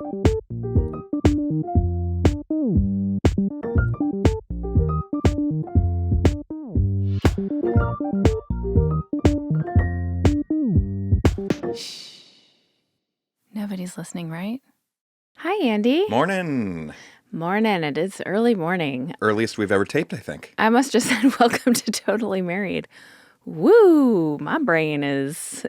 Shh. Nobody's listening, right? Hi, Andy. Morning. Morning. It is early morning. Earliest we've ever taped, I think. I must just said welcome to Totally Married. Woo! My brain is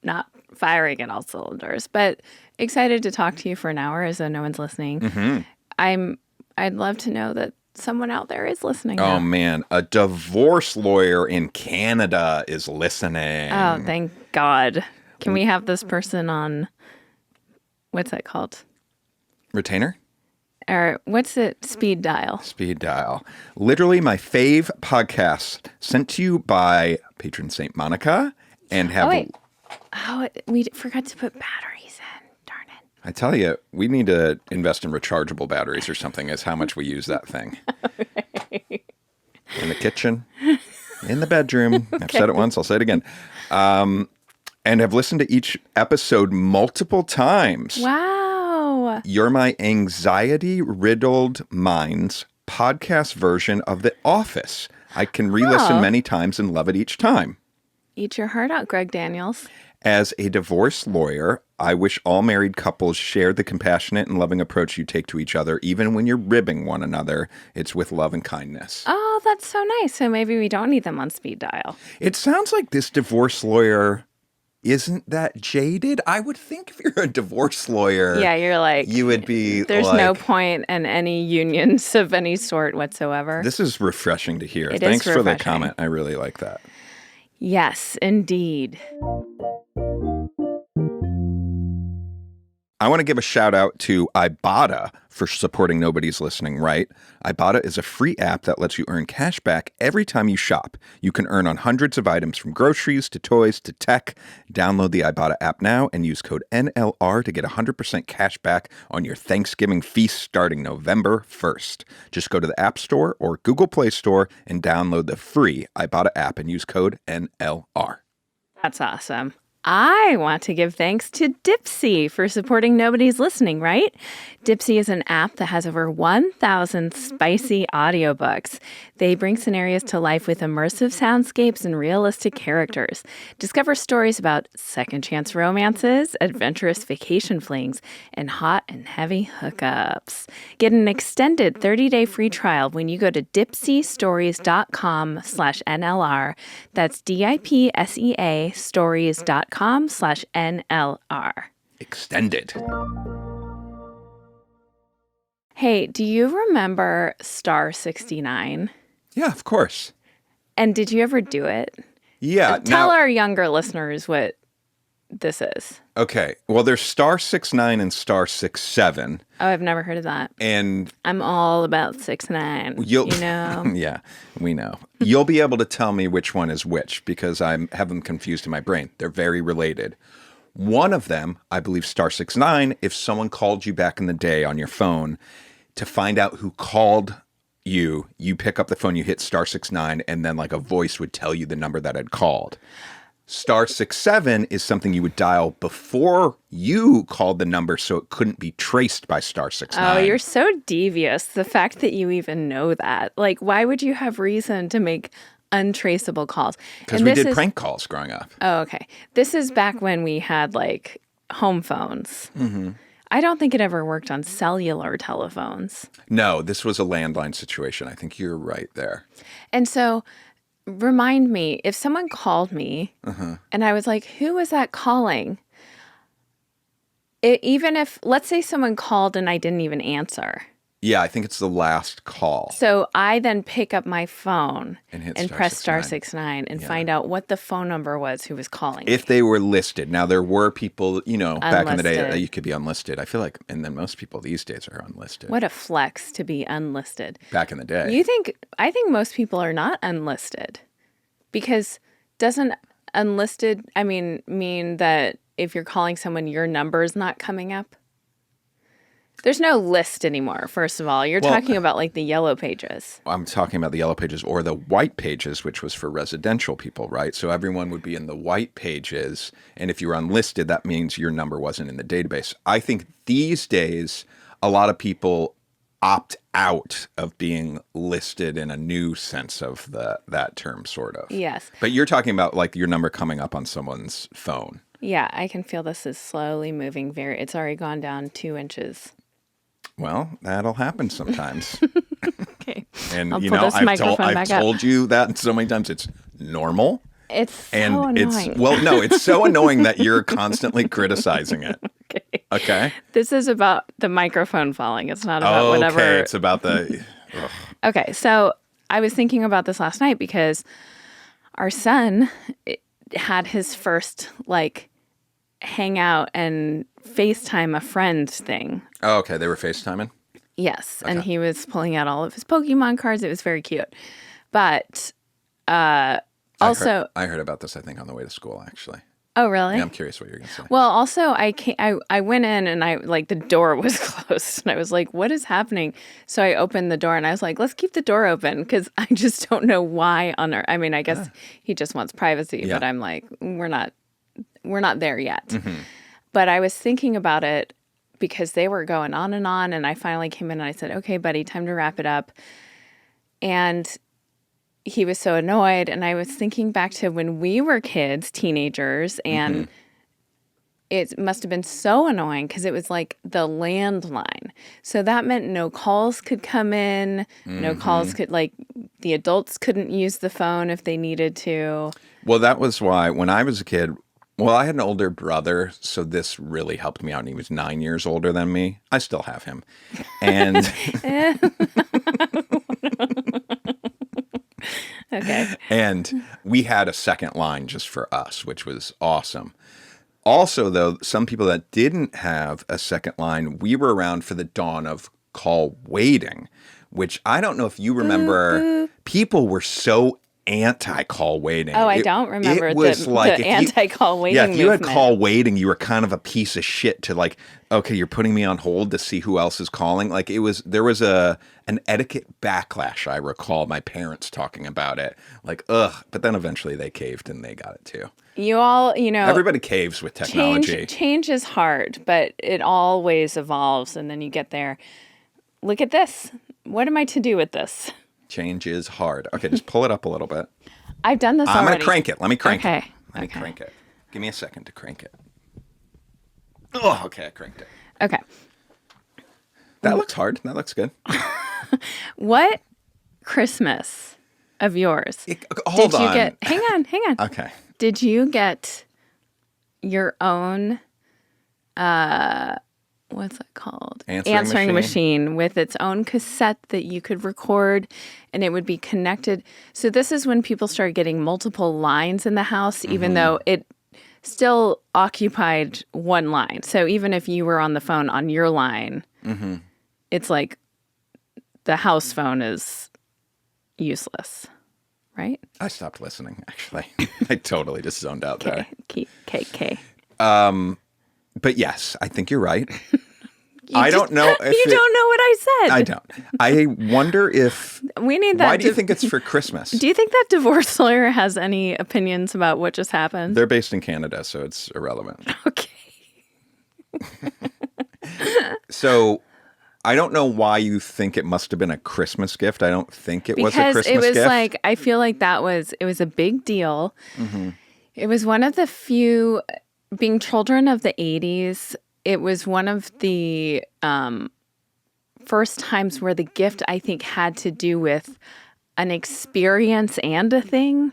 not firing at all cylinders, but excited to talk to you for an hour as though no one's listening. Mm-hmm. I'd love to know that someone out there is listening. Oh, now. man. A divorce lawyer in Canada is listening. Oh, thank God. Can we have this person on, what's that called? Retainer? Or what's it? Speed dial. Speed dial. Literally my fave podcast sent to you by patron Saint Monica and have... Oh, wait. Oh, we forgot to put batteries in. Darn it. I tell you, we need to invest in rechargeable batteries or something is how much we use that thing. Right. In the kitchen, in the bedroom. Okay. I've said it once, I'll say it again. And have listened to each episode multiple times. Wow. You're my anxiety-riddled mind's podcast version of The Office. I can re-listen many times and love it each time. Eat your heart out, Greg Daniels. As a divorce lawyer, I wish all married couples shared the compassionate and loving approach you take to each other, even when you're ribbing one another. It's with love and kindness. Oh, that's so nice. So maybe we don't need them on speed dial. It sounds like this divorce lawyer isn't that jaded. I would think if you're a divorce lawyer, yeah, you're like, you would be there's like, no point in any unions of any sort whatsoever. This is refreshing to hear. It Thanks is for the refreshing. comment. I really like that. Yes, indeed. I want to give a shout out to IBOTTA for supporting Nobody's Listening Right. IBOTTA is a free app that lets you earn cash back every time you shop. You can earn on hundreds of items from groceries to toys to tech. Download the IBOTTA app now and use code NLR to get 100% cash back on your Thanksgiving feast starting November 1st. Just go to the App Store or Google Play Store and download the free IBOTTA app and use code NLR. That's awesome. I want to give thanks to DIPSEA for supporting Nobody's Listening, right? DIPSEA is an app that has over 1,000 spicy audiobooks. They bring scenarios to life with immersive soundscapes and realistic characters. Discover stories about second chance romances, adventurous vacation flings, and hot and heavy hookups. Get an extended 30-day free trial when you go to dipseastories.com/NLR. That's DIPSEA stories.com/NLR. Extended. Hey, do you remember Star 69? Yeah, of course. And did you ever do it? Yeah. Tell our younger listeners what this is. Okay. Well, there's star 69 and star 67. Oh, I've never heard of that. And I'm all about 69. You know? Yeah, we know. You'll be able to tell me which one is which because I have them confused in my brain. They're very related. One of them, I believe star 69, if someone called you back in the day on your phone to find out who called you, you pick up the phone, you hit star 69, and then like a voice would tell you the number that had called. Star 67 is something you would dial before you called the number so it couldn't be traced by star 69. Oh, you're so devious. The fact that you even know that. Like, why would you have reason to make untraceable calls? Because we did prank calls growing up. Oh, okay. This is back when we had, like, home phones. Mm-hmm. I don't think it ever worked on cellular telephones. No, this was a landline situation. I think you're right there. And so... remind me, if someone called me and I was like, who was that calling? Even if, let's say someone called and I didn't even answer. Yeah, I think it's the last call. So I then pick up my phone and press star 69 and find out what the phone number was who was calling if me. They were listed. Now, there were people, Unlisted. back in the day, you could be unlisted. I feel like, and then most people these days are unlisted. What a flex to be unlisted. Back in the day. I think most people are not unlisted because doesn't unlisted, mean that if you're calling someone, your number is not coming up? There's no list anymore, first of all. You're Well, talking about like the yellow pages. I'm talking about the yellow pages or the white pages, which was for residential people, right? So everyone would be in the white pages. And if you were unlisted, that means your number wasn't in the database. I think these days, a lot of people opt out of being listed in a new sense of that term, sort of. Yes. But you're talking about like your number coming up on someone's phone. Yeah, I can feel this is slowly moving it's already gone down 2 inches. Well, that'll happen sometimes. Okay. And I'll you pull know, this microphone back up. told you that so many times. It's normal. It's so And annoying. it's so annoying that you're constantly criticizing it. Okay. Okay. This is about the microphone falling. It's not about whatever. Okay, it's about the. Ugh. Okay, so I was thinking about this last night because our son had his first like hang out and FaceTime a friend thing. Oh, okay, they were FaceTiming. Yes, and he was pulling out all of his Pokemon cards. It was very cute. But also, I heard about this. I think on the way to school, actually. oh really? Yeah, I'm curious what you're gonna say. Well, also I went in and I like the door was closed and I was like, what is happening? So I opened the door and I was like, let's keep the door open because I just don't know why on earth. I mean, I guess he just wants privacy, Yeah. but I'm like, we're not there yet. But I was thinking about it because they were going on and I finally came in and I said, okay, buddy, time to wrap it up. And he was so annoyed. And I was thinking back to when we were kids, teenagers, and it must have been so annoying because it was like the landline. So that meant no calls could come in, no calls could, like, the adults couldn't use the phone if they needed to. Well, that was why when I was a kid. Well, I had an older brother, so this really helped me out. And he was 9 years older than me. I still have him, and Okay. and we had a second line just for us, which was awesome. Also, though, some people that didn't have a second line, we were around for the dawn of call waiting, which I don't know if you remember. Boop, boop. People were so anti-call waiting. Oh, I don't remember it was like the if you- anti-call waiting Yeah, if you had movement. call waiting, you were kind of a piece of shit to like, okay, you're putting me on hold to see who else is calling. Like there was an etiquette backlash. I recall my parents talking about it. Like, ugh. But then eventually they caved and they got it too. You all, Everybody caves with technology. change is hard, but it always evolves, and then you get there. Look at this. What am I to do with this? Change is hard. Okay, just pull it up a little bit. I've done this I'm already. going to crank it. Let me crank it. Okay. Let me Okay. crank it. Give me a second to crank it. Oh, okay, I cranked it. Okay. That looks hard. That looks good. What Christmas of yours Hold did you on. get? Hang on. Okay. Did you get your own what's it called? Answering machine with its own cassette that you could record and it would be connected. So this is when people started getting multiple lines in the house, even though it still occupied one line. So even if you were on the phone on your line, it's like the house phone is useless, right? I stopped listening, actually. I totally just zoned out there. K. But yes, I think you're right. I don't know if You don't know what I said. I don't. I wonder if. We need that. Why do you think it's for Christmas? Do you think that divorce lawyer has any opinions about what just happened? They're based in Canada, so it's irrelevant. Okay. So I don't know why you think it must have been a Christmas gift. I don't think it was a Christmas gift. Because it was like, I feel like it was a big deal. It was one of the few, being children of the 80s, it was one of the first times where the gift, I think, had to do with an experience and a thing.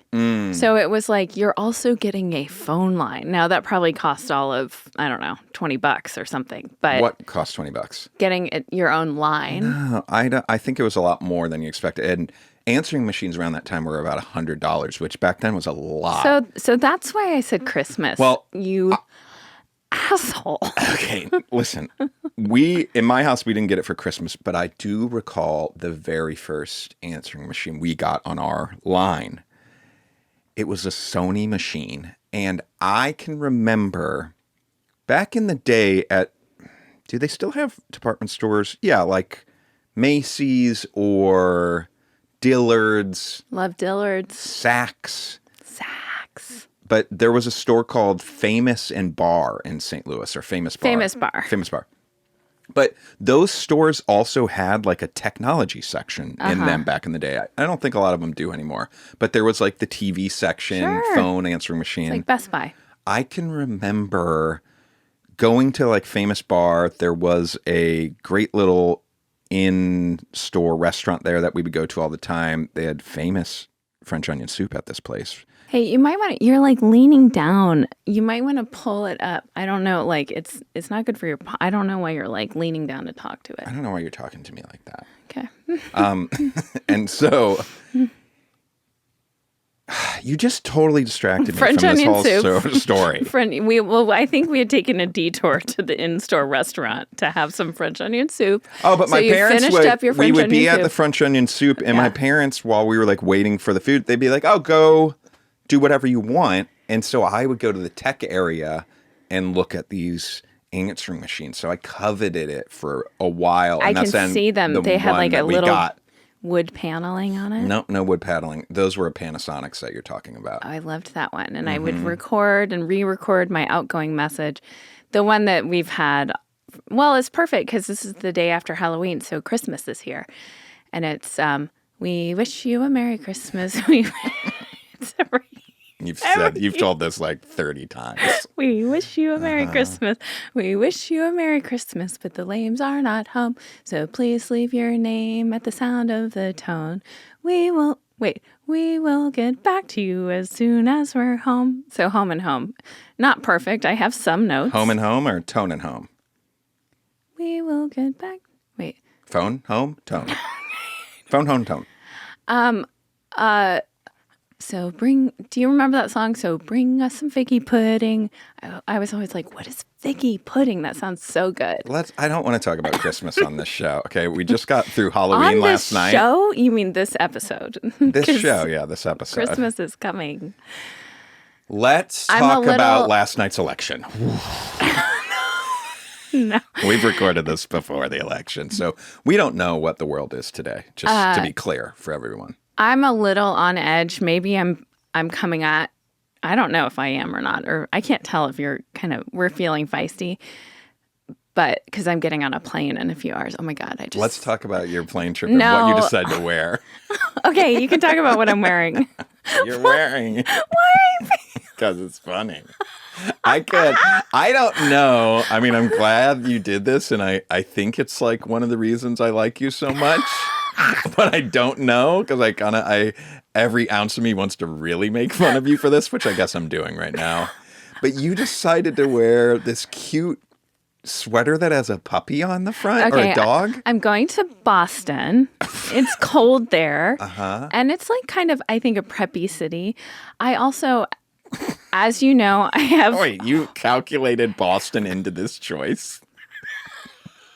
So it was like, you're also getting a phone line. Now, that probably cost all of, I don't know, $20 or something. But What cost $20? getting your own line. I think it was a lot more than you expected. And answering machines around that time were about $100, which back then was a lot. So that's why I said Christmas. Well, you asshole. Okay, listen. In my house, we didn't get it for Christmas, but I do recall the very first answering machine we got on our line. It was a Sony machine, and I can remember back in the day at do they still have department stores? Yeah, like Macy's or Dillard's. Love Dillard's. Saks. But there was a store called Famous and Bar in St. Louis, or Famous Bar. Famous Bar. But those stores also had like a technology section in them back in the day. I don't think a lot of them do anymore. But there was like the TV section, phone answering machine. It's like Best Buy. I can remember going to like Famous Bar. There was a great little in-store restaurant there that we would go to all the time. They had famous French onion soup at this place. Hey, you might want to, you're like leaning down. You might want to pull it up. I don't know. Like it's not good for your, I don't know why you're like leaning down to talk to it. I don't know why you're talking to me like that. Okay. And so you just totally distracted me French from this onion whole soup. story. I think we had taken a detour to the in-store restaurant to have some French onion soup. Oh, but so my parents we would be at soup. the French onion soup, and my parents, while we were like waiting for the food, they'd be like, "Oh, go do whatever you want." And so I would go to the tech area and look at these answering machines. So I coveted it for a while. I can see them. They had like a little wood paneling on it. No wood paneling. Those were a Panasonics that you're talking about. I loved that one. And I would record and re-record my outgoing message. The one that we've had, well, it's perfect because this is the day after Halloween. So Christmas is here. And it's, we wish you a Merry Christmas. It's You've told this like 30 times. We wish you a Merry Christmas. We wish you a Merry Christmas, but the Lames are not home. So please leave your name at the sound of the tone. We will get back to you as soon as we're home. So home and home. Not perfect. I have some notes. Home and home or tone and home? We will get back. Phone, home, tone. Phone, home, tone. So do you remember that song? So bring us some figgy pudding. I was always like, what is figgy pudding? That sounds so good. I don't want to talk about Christmas on this show. Okay, we just got through Halloween last night. On this show? You mean this episode? This episode. Christmas is coming. Let's talk about last night's election. No. We've recorded this before the election, so we don't know what the world is today, just to be clear for everyone. I'm a little on edge. Maybe I'm coming at, I don't know if I am or not, or I can't tell if we're feeling feisty, but because I'm getting on a plane in a few hours. Oh my God. Let's talk about your plane trip and what you decide to wear. Okay, you can talk about what I'm wearing. You're wearing. Why are you? Because it's funny. I don't know. I mean, I'm glad you did this, and I think it's like one of the reasons I like you so much. But I don't know, because every ounce of me wants to really make fun of you for this, which I guess I'm doing right now. But you decided to wear this cute sweater that has a puppy on the front, or a dog? I'm going to Boston. It's cold there. And it's like kind of, I think, a preppy city. I also, as you know, I have... Wait, you calculated Boston into this choice?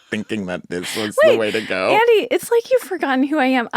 Thinking that this was the way to go. Andy, it's like you've forgotten who I am.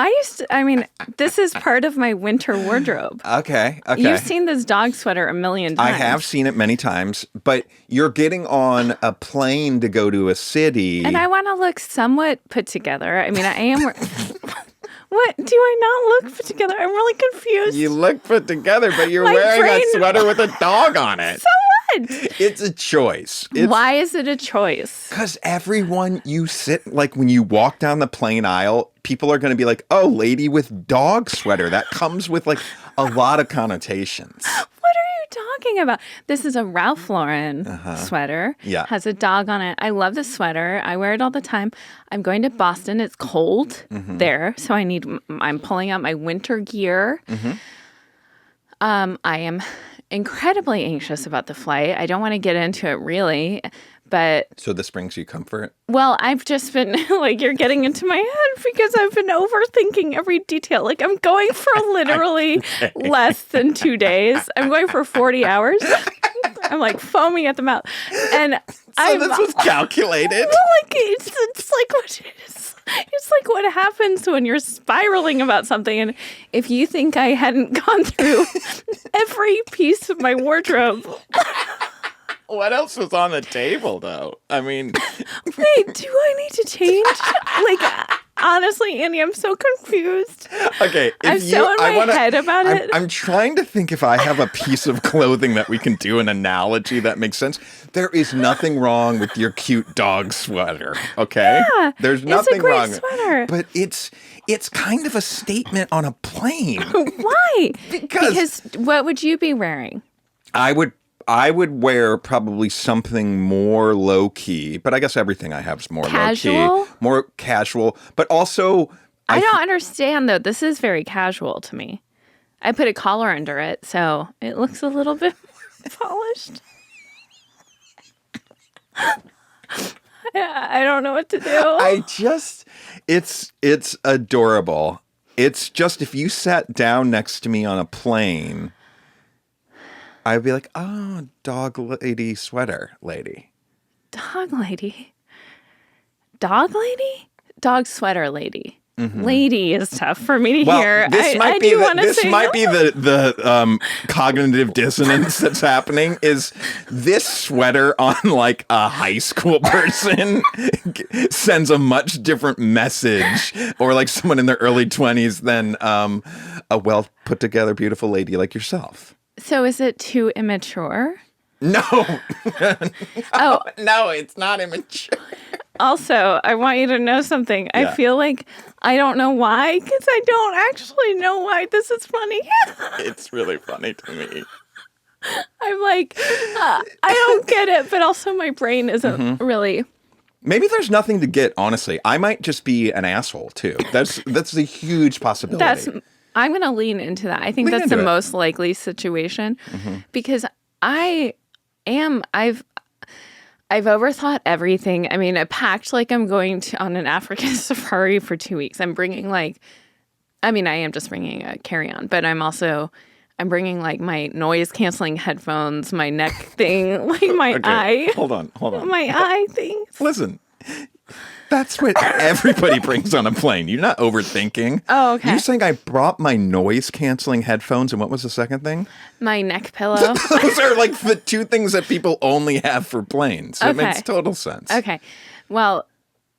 This is part of my winter wardrobe. Okay. You've seen this dog sweater a million times. I have seen it many times, but you're getting on a plane to go to a city. And I want to look somewhat put together. I mean, I am... What? Do I not look put together? I'm really confused. You look put together, but you're wearing a sweater with a dog on it. So what? It's a choice. Why is it a choice? Because everyone you sit, like when you walk down the plane aisle, people are going to be like, oh, lady with dog sweater. That comes with like a lot of connotations. What are you talking about? This is a Ralph Lauren sweater. Yeah. Has a dog on it. I love the sweater. I wear it all the time. I'm going to Boston. It's cold there. So I'm pulling out my winter gear. I am incredibly anxious about the flight. I don't want to get into it really, but... So this brings you comfort? Well, I've just been, like, you're getting into my head because I've been overthinking every detail. Like, I'm going for literally less than 2 days. I'm going for 40 hours. I'm, like, foaming at the mouth. And this was calculated? Well, like, it's like what it is. It's like what happens when you're spiraling about something. And if you think I hadn't gone through every piece of my wardrobe... What else was on the table, though? I mean, Wait, do I need to change? Honestly, Andy, I'm so confused. okay. I'm so in my head about it. I'm trying to think if I have a piece of clothing that we can do an analogy that makes sense. There is nothing wrong with your cute dog sweater, okay? Yeah, There's nothing it's a great wrong. Sweater. But it's kind of a statement on a plane. Why? Because what would you be wearing? I would wear probably something more low key, but I guess everything I have is more low key, more casual. But also, I don't understand though. This is very casual to me. I put a collar under it, so it looks a little bit more polished. I don't know what to do. It's adorable. It's just if you sat down next to me on a plane, I'd be like, oh, dog lady sweater lady. Dog lady? Dog lady? Dog sweater lady. Mm-hmm. Lady is tough for me to hear. This might be the cognitive dissonance that's happening. Is this sweater on like a high school person sends a much different message, or like someone in their early 20s than a well put together, beautiful lady like yourself? So is it too immature? No. Oh, no, it's not immature. Also, I want you to know something. Yeah. I feel like I don't know why, because I don't actually know why this is funny. It's really funny to me. I'm like, I don't get it, but also my brain isn't really. Maybe there's nothing to get, honestly. I might just be an asshole, too. That's a huge possibility. I'm going to lean into that. I think that's the most likely situation because I've overthought everything. I mean, I packed like I'm going on an African safari for 2 weeks. I'm bringing I am just bringing a carry-on, but I'm bringing like my noise canceling headphones, my neck thing, like my eye. Hold on. My eye thing. Listen. That's what everybody brings on a plane. You're not overthinking. Oh, okay. You're saying I brought my noise-canceling headphones, and what was the second thing? My neck pillow. Those are like the two things that people only have for planes. So It makes total sense. Okay. Well,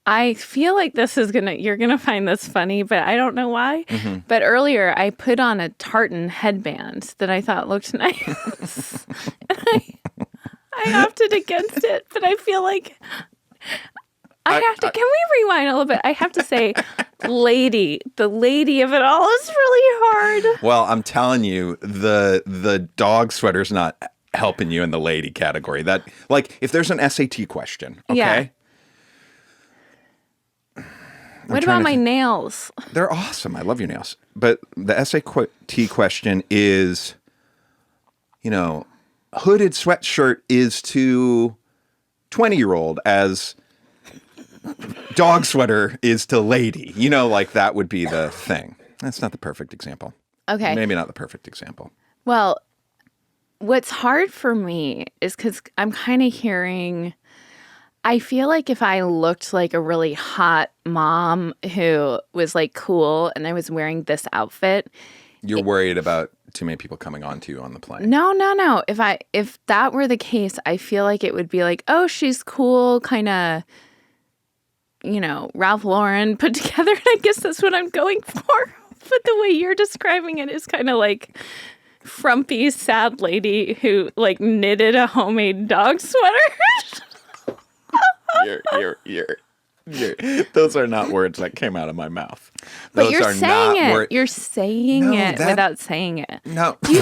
I feel like you're gonna find this funny, but I don't know why. But earlier, I put on a tartan headband that I thought looked nice. I opted against it, but I feel like... can we rewind a little bit? I have to say, the lady of it all is really hard. Well, I'm telling you, the dog sweater's not helping you in the lady category. That, like, if there's an SAT question, okay? Yeah. What about my nails? They're awesome. I love your nails. But the SAT question is, hooded sweatshirt is to 20-year-old as... dog sweater is to lady. Like that would be the thing. That's not the perfect example. Okay. Maybe not the perfect example. Well, what's hard for me is because I'm kind of hearing, I feel like if I looked like a really hot mom who was like cool and I was wearing this outfit. You're worried about too many people coming on to you on the plane. No. If that were the case, I feel like it would be like, oh, she's cool, kind of, Ralph Lauren put together. And I guess that's what I'm going for. But the way you're describing it is kind of like frumpy, sad lady who like knitted a homemade dog sweater. Those are not words that came out of my mouth. But you're saying it. You're saying it without saying it. No. Do you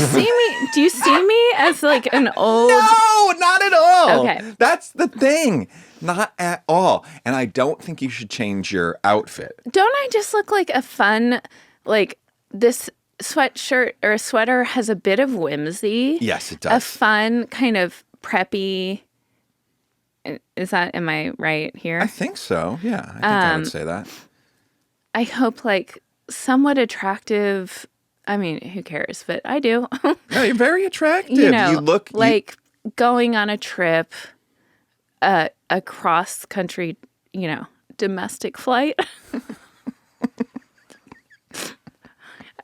see me as like an old? No, not at all. Okay. That's the thing. Not at all. And I don't think you should change your outfit. Don't I just look like a fun, like this sweatshirt or a sweater has a bit of whimsy? Yes, it does. A fun kind of preppy. Am I right here? I think so. Yeah, I think I would say that. I hope like somewhat attractive. I mean, who cares? But I do. No, you're very attractive. You look like going on a trip, a cross country, domestic flight.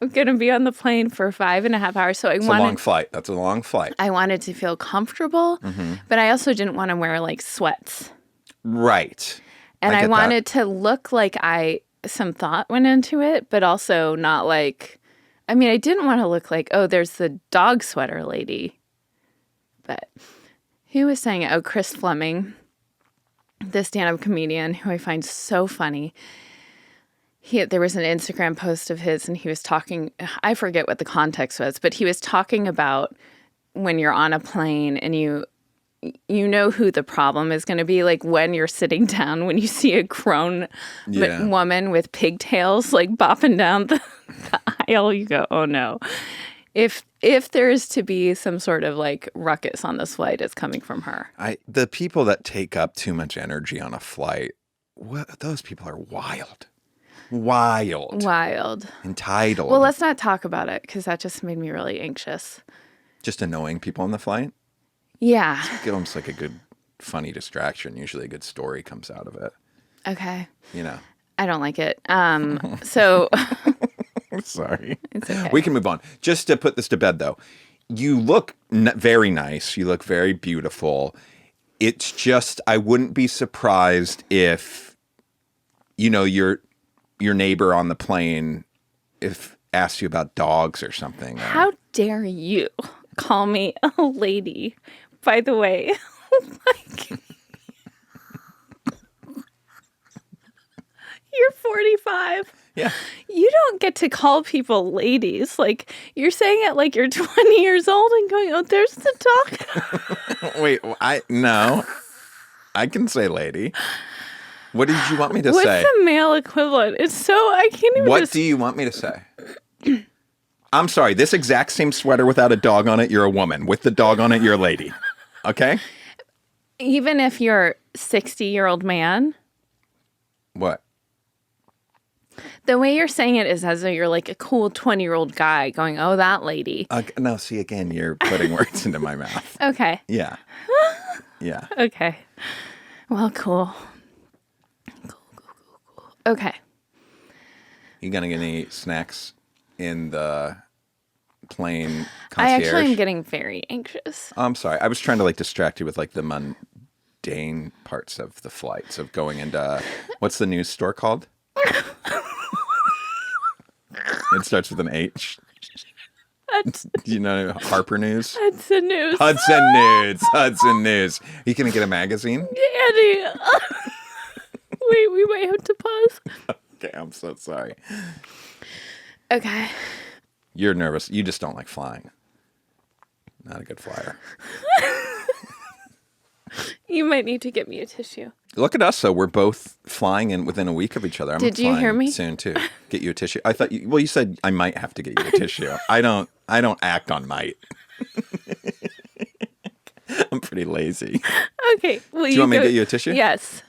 I'm going to be on the plane for 5.5 hours. So It's a long flight. That's a long flight. I wanted to feel comfortable, but I also didn't want to wear like sweats. Right. And I get wanted to look like some thought went into it, but also not like, I mean, I didn't want to look like, oh, there's the dog sweater lady. But who was saying it? Oh, Chris Fleming, the stand-up comedian who I find so funny. There was an Instagram post of his and he was talking, I forget what the context was, but he was talking about when you're on a plane and you know who the problem is going to be, like when you're sitting down, when you see a grown woman with pigtails like bopping down the aisle, you go, oh no. If there is to be some sort of like ruckus on this flight, it's coming from her. The people that take up too much energy on a flight, those people are wild. Wild. Entitled. Well, let's not talk about it because that just made me really anxious. Just annoying people on the flight? Yeah. Give them like a good, funny distraction. Usually a good story comes out of it. Okay. You know. I don't like it. So. Sorry. It's okay. We can move on. Just to put this to bed, though. You look very nice. You look very beautiful. It's just, I wouldn't be surprised if, your neighbor on the plane asked you about dogs or something. How dare you call me a lady, by the way. You're 45. Yeah. You don't get to call people ladies. Like, you're saying it like you're 20 years old and going, oh, there's the dog. Wait, no. I can say lady. What did you want me to What's say? What's the male equivalent? It's so, I can't even. What do you want me to say? I'm sorry, this exact same sweater without a dog on it, you're a woman. With the dog on it, you're a lady. Okay? Even if you're a 60-year-old man? What? The way you're saying it is as though you're like a cool 20-year-old guy going, oh, that lady. No, see, again, you're putting words into my mouth. Okay. Yeah. Yeah. Okay. Well, cool. Okay. You gonna get any snacks in the plane concierge? I actually am getting very anxious. I'm sorry. I was trying to like distract you with like the mundane parts of the flights of going into what's the news store called? It starts with an H. You know Harper News? Hudson News. Hudson News. Are you gonna get a magazine? Andy. Wait, we might have to pause. Okay, I'm so sorry. Okay. You're nervous. You just don't like flying. Not a good flyer. You might need to get me a tissue. Look at us, though. We're both flying in within a week of each other. I'm Did you hear me? Soon too. Get you a tissue. I thought you said I might have to get you a tissue. I don't act on might. I'm pretty lazy. Okay. Well, Do you want me to get you a tissue? Yes.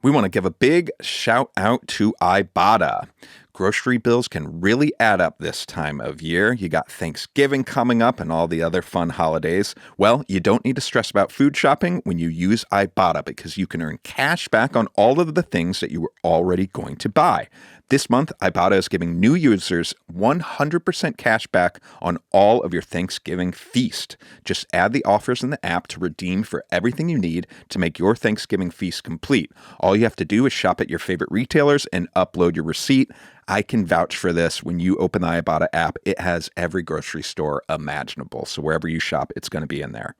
We want to give a big shout out to IBOTTA. Grocery bills can really add up this time of year. You got Thanksgiving coming up and all the other fun holidays. Well, you don't need to stress about food shopping when you use IBOTTA because you can earn cash back on all of the things that you were already going to buy. This month, IBOTTA is giving new users 100% cash back on all of your Thanksgiving feast. Just add the offers in the app to redeem for everything you need to make your Thanksgiving feast complete. All you have to do is shop at your favorite retailers and upload your receipt. I can vouch for this. When you open the IBOTTA app, it has every grocery store imaginable. So wherever you shop, it's going to be in there.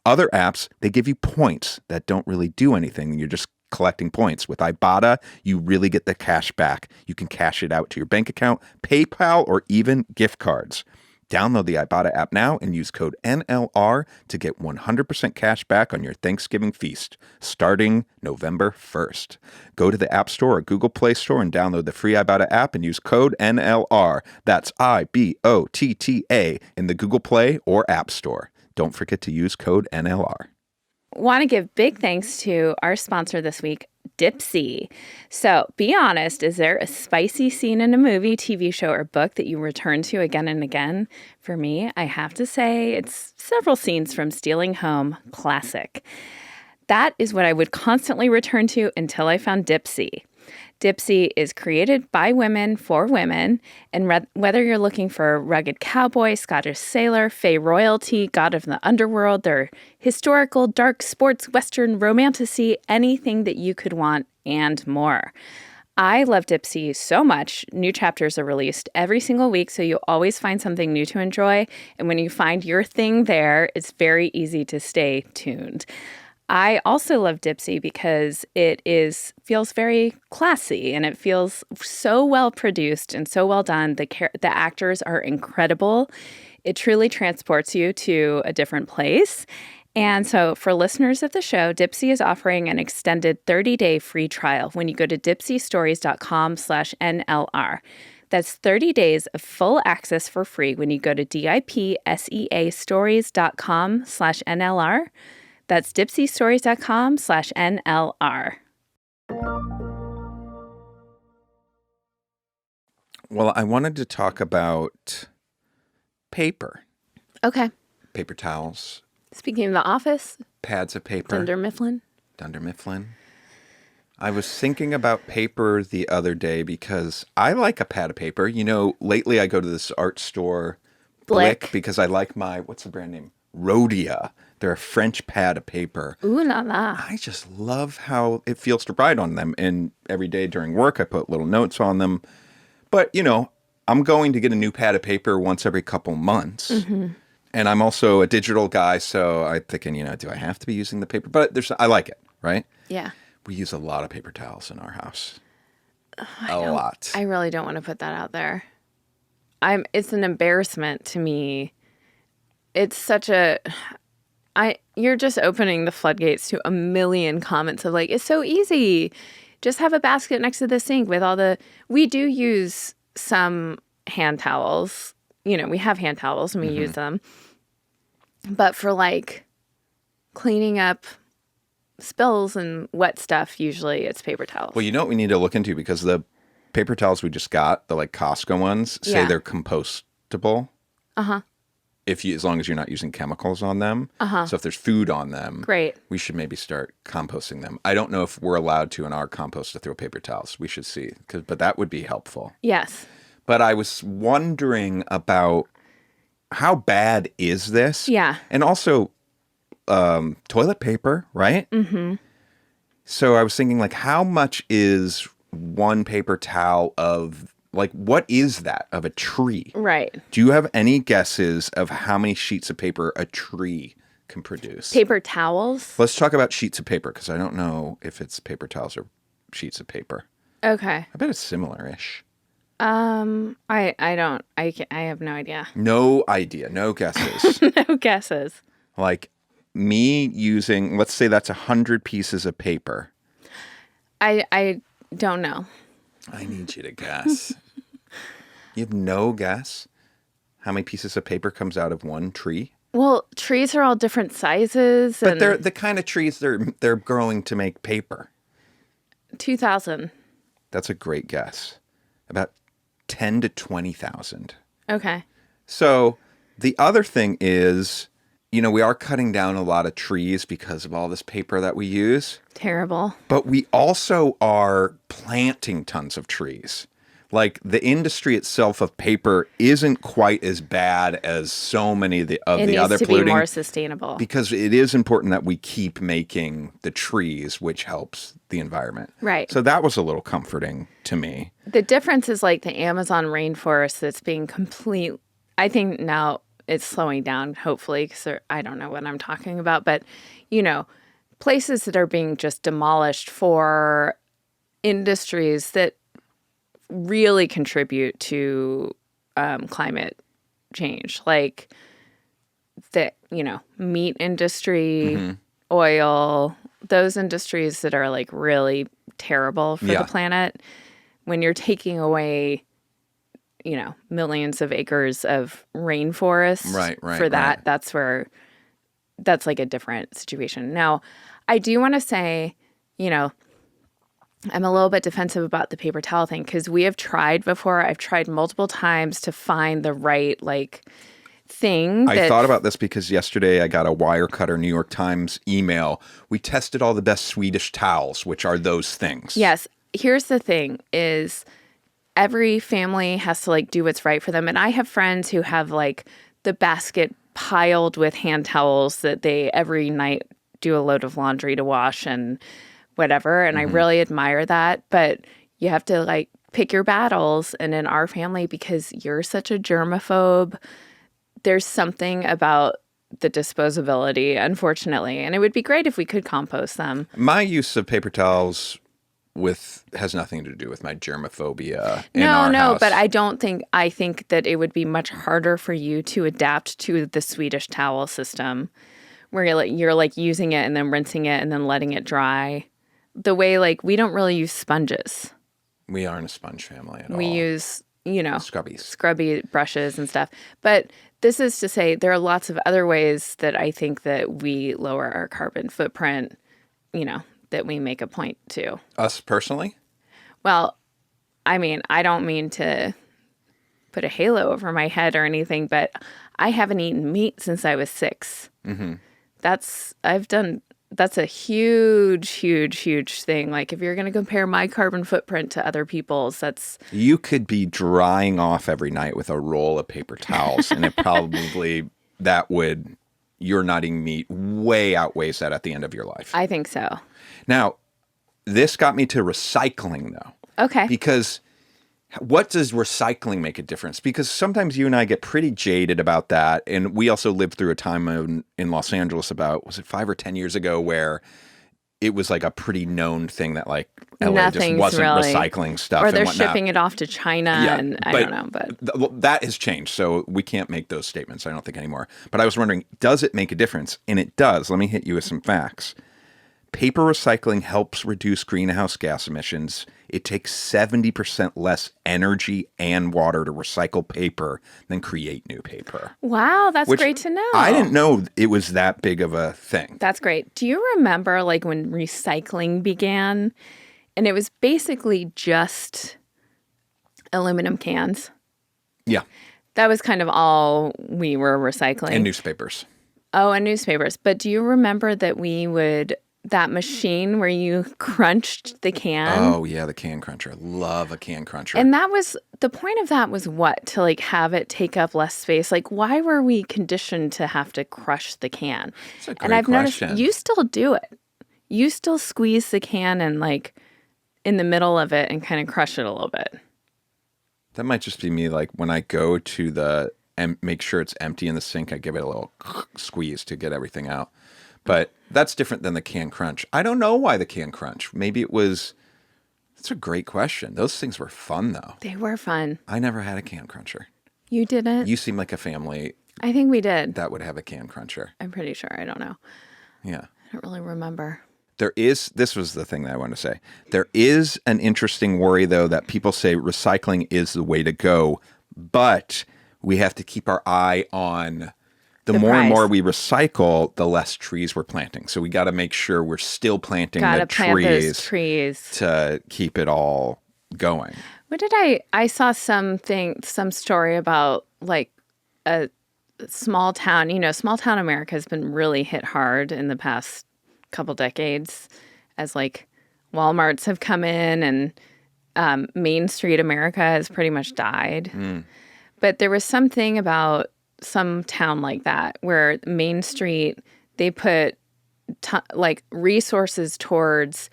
Other apps, they give you points that don't really do anything. You're just collecting points. With IBOTTA, you really get the cash back. You can cash it out to your bank account, PayPal, or even gift cards. Download the IBOTTA app now and use code NLR to get 100% cash back on your Thanksgiving feast, starting November 1st. Go to the App Store or Google Play Store and download the free IBOTTA app and use code NLR. That's IBOTTA in the Google Play or App Store. Don't forget to use code NLR. Want to give big thanks to our sponsor this week, DIPSEA. So be honest, is there a spicy scene in a movie, TV show, or book that you return to again and again? For me, I have to say it's several scenes from Stealing Home, classic. That is what I would constantly return to until I found DIPSEA. Dipsea is created by women for women, and whether you're looking for rugged cowboy, Scottish sailor, fey royalty, god of the underworld, or historical, dark, sports, western, romantasy, anything that you could want and more. I love Dipsea so much. New chapters are released every single week, so you always find something new to enjoy. And when you find your thing there, it's very easy to stay tuned. I also love Dipsea because it feels very classy and it feels so well produced and so well done. The actors are incredible. It truly transports you to a different place. And so for listeners of the show, Dipsea is offering an extended 30-day free trial when you go to dipseastories.com/NLR. That's 30 days of full access for free when you go to DIPSEAstories.com/NLR. That's dipseastories.com/NLR. Well, I wanted to talk about paper. Okay. Paper towels. Speaking of The Office. Pads of paper. Dunder Mifflin. I was thinking about paper the other day because I like a pad of paper. You know, lately I go to this art store, Blick, because I like what's the brand name? Rhodia. They're a French pad of paper. Ooh la la. I just love how it feels to write on them. And every day during work, I put little notes on them. But, you know, I'm going to get a new pad of paper once every couple months. Mm-hmm. And I'm also a digital guy, so I'm thinking, you know, do I have to be using the paper? But I like it, right? Yeah. We use a lot of paper towels in our house. A lot. I really don't want to put that out there. It's an embarrassment to me. It's such you're just opening the floodgates to a million comments of like, it's so easy. Just have a basket next to the sink with we do use some hand towels. You know, we have hand towels and we use them. But for like cleaning up spills and wet stuff, usually it's paper towels. Well, you know what we need to look into, because the paper towels we just got, the like Costco ones, say they're compostable. Uh-huh. As long as you're not using chemicals on them. Uh-huh. So if there's food on them, great. We should maybe start composting them. I don't know if we're allowed to in our compost to throw paper towels. We should see, but that would be helpful. Yes. But I was wondering about how bad is this? Yeah. And also toilet paper, right? Mm-hmm. So I was thinking, like, how much is one paper towel of, like, what is that of a tree? Right. Do you have any guesses of how many sheets of paper a tree can produce? Paper towels? Let's talk about sheets of paper, because I don't know if it's paper towels or sheets of paper. Okay. I bet it's similar-ish. I have no idea. No idea. No guesses. No guesses. Like me using, let's say that's 100 pieces of paper. I don't know. I need you to guess. You have no guess how many pieces of paper comes out of one tree? Well, trees are all different sizes. But they're the kind of trees they're growing to make paper. 2,000. That's a great guess. About 10 to 20,000. Okay. So the other thing is, you know, we are cutting down a lot of trees because of all this paper that we use. Terrible. But we also are planting tons of trees. Like, the industry itself of paper isn't quite as bad as so many of the other polluting. It needs to be more sustainable. Because it is important that we keep making the trees, which helps the environment. Right. So that was a little comforting to me. The difference is like the Amazon rainforest that's being I think now it's slowing down, hopefully, because I don't know what I'm talking about. But, you know, places that are being just demolished for industries that really contribute to climate change, like the, you know, meat industry, oil, those industries that are like really terrible for the planet. When you're taking away, you know, millions of acres of rainforest for that, that's like a different situation. Now, I do want to say, you know, I'm a little bit defensive about the paper towel thing because we have tried before. I've tried multiple times to find the right, like, thing. I thought about this because yesterday I got a Wirecutter New York Times email. We tested all the best Swedish towels, which are those things. Yes. here's the thing is every family has to like do what's right for them. And I have friends who have like the basket piled with hand towels that they every night do a load of laundry to wash and whatever. And I really admire that. But you have to like pick your battles. And in our family, because you're such a germaphobe, there's something about the disposability, unfortunately. And it would be great if we could compost them. My use of paper towels has nothing to do with my germophobia in our house. But I think that it would be much harder for you to adapt to the Swedish towel system where you're like using it and then rinsing it and then letting it dry. The way like we don't really use sponges. We aren't a sponge family at all. We use, scrubby brushes and stuff. But this is to say there are lots of other ways that I think that we lower our carbon footprint, that we make a point to. Us personally? Well, I mean, I don't mean to put a halo over my head or anything, but I haven't eaten meat since I was 6. Mm-hmm. That's a huge, huge, huge thing. Like if you're going to compare my carbon footprint to other people's, You could be drying off every night with a roll of paper towels, and it probably, you're not eating meat way outweighs that at the end of your life. I think so. Now, this got me to recycling, though. Okay. Because what does recycling make a difference? Because sometimes you and I get pretty jaded about that. And we also lived through a time in Los Angeles about, was it 5 or 10 years ago, where it was like a pretty known thing that like LA just wasn't recycling stuff. Or they're and whatnot. shipping it off to China and I don't know. But that has changed. So we can't make those statements, I don't think, anymore. But I was wondering, does it make a difference? And it does. Let me hit you with some facts. Paper recycling helps reduce greenhouse gas emissions. It takes 70% less energy and water to recycle paper than create new paper. Wow, that's great to know. I didn't know it was that big of a thing. That's great. Do you remember like when recycling began and it was basically just aluminum cans? Yeah. That was kind of all we were recycling. And newspapers. Oh, and newspapers. But do you remember that that machine where you crunched the can? Oh, yeah, the can cruncher. Love a can cruncher. And the point of that was what? To like have it take up less space? Like why were we conditioned to have to crush the can? That's a great question. Noticed you still do it. You still squeeze the can and like in the middle of it and kind of crush it a little bit. That might just be me. Like when I go to make sure it's empty in the sink, I give it a little squeeze to get everything out. But that's different than the can crunch. I don't know why the can crunch. Maybe that's a great question. Those things were fun, though. They were fun. I never had a can cruncher. You didn't? You seem like a family. I think we did. That would have a can cruncher. I'm pretty sure. I don't know. Yeah. I don't really remember. This was the thing that I wanted to say. There is an interesting worry, though, that people say recycling is the way to go, but we have to keep our eye on the more and more we recycle, the less trees we're planting. So we got to make sure we're still planting the trees to keep it all going. What did I saw some story about like a small town. Small town America has been really hit hard in the past couple decades as like Walmarts have come in and Main Street America has pretty much died. But there was something about some town like that where Main Street, they put resources towards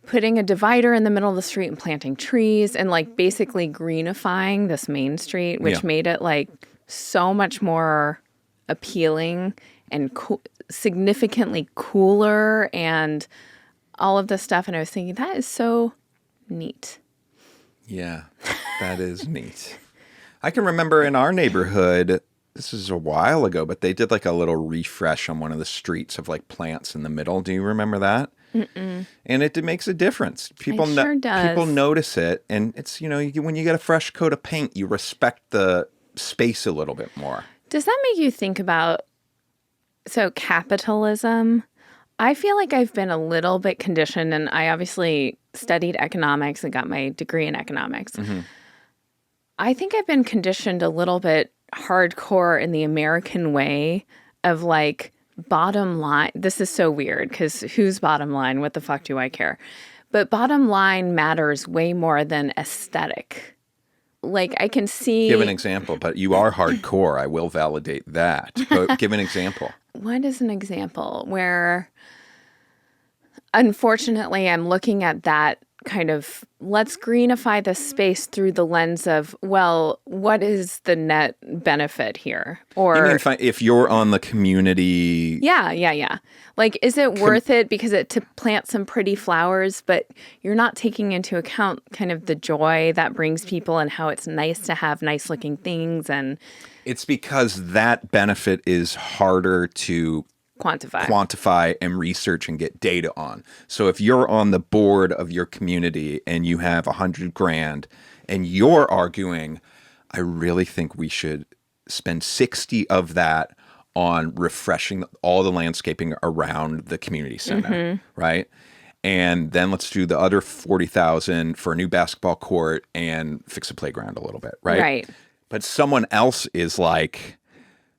putting a divider in the middle of the street and planting trees and like basically greenifying this Main Street, which made it like so much more appealing and significantly cooler and all of this stuff. And I was thinking, that is so neat. Yeah, that is neat. I can remember in our neighborhood, this is a while ago, but they did like a little refresh on one of the streets of like plants in the middle. Do you remember that? Mm-mm. And it makes a difference. People notice it. And it's, when you get a fresh coat of paint, you respect the space a little bit more. Does that make you think about, capitalism? I feel like I've been a little bit conditioned, and I obviously studied economics and got my degree in economics. Mm-hmm. I think I've been conditioned a little bit hardcore in the American way of like bottom line. This is so weird because whose bottom line? What the fuck do I care? But bottom line matters way more than aesthetic. Like, I can see... Give an example, but you are hardcore. I will validate that. But give an example. What is an example where, unfortunately, I'm looking at that kind of, let's greenify the space through the lens of, well, what is the net benefit here? Or You mean if you're on the community... Yeah. Like, is it worth it to plant some pretty flowers, but you're not taking into account kind of the joy that brings people and how it's nice to have nice looking things? And it's because that benefit is harder to quantify and research and get data on. So if you're on the board of your community and you have $100,000 and you're arguing, I really think we should spend 60 of that on refreshing all the landscaping around the community center, right? And then let's do the other 40,000 for a new basketball court and fix the playground a little bit, right? Right. But someone else is like,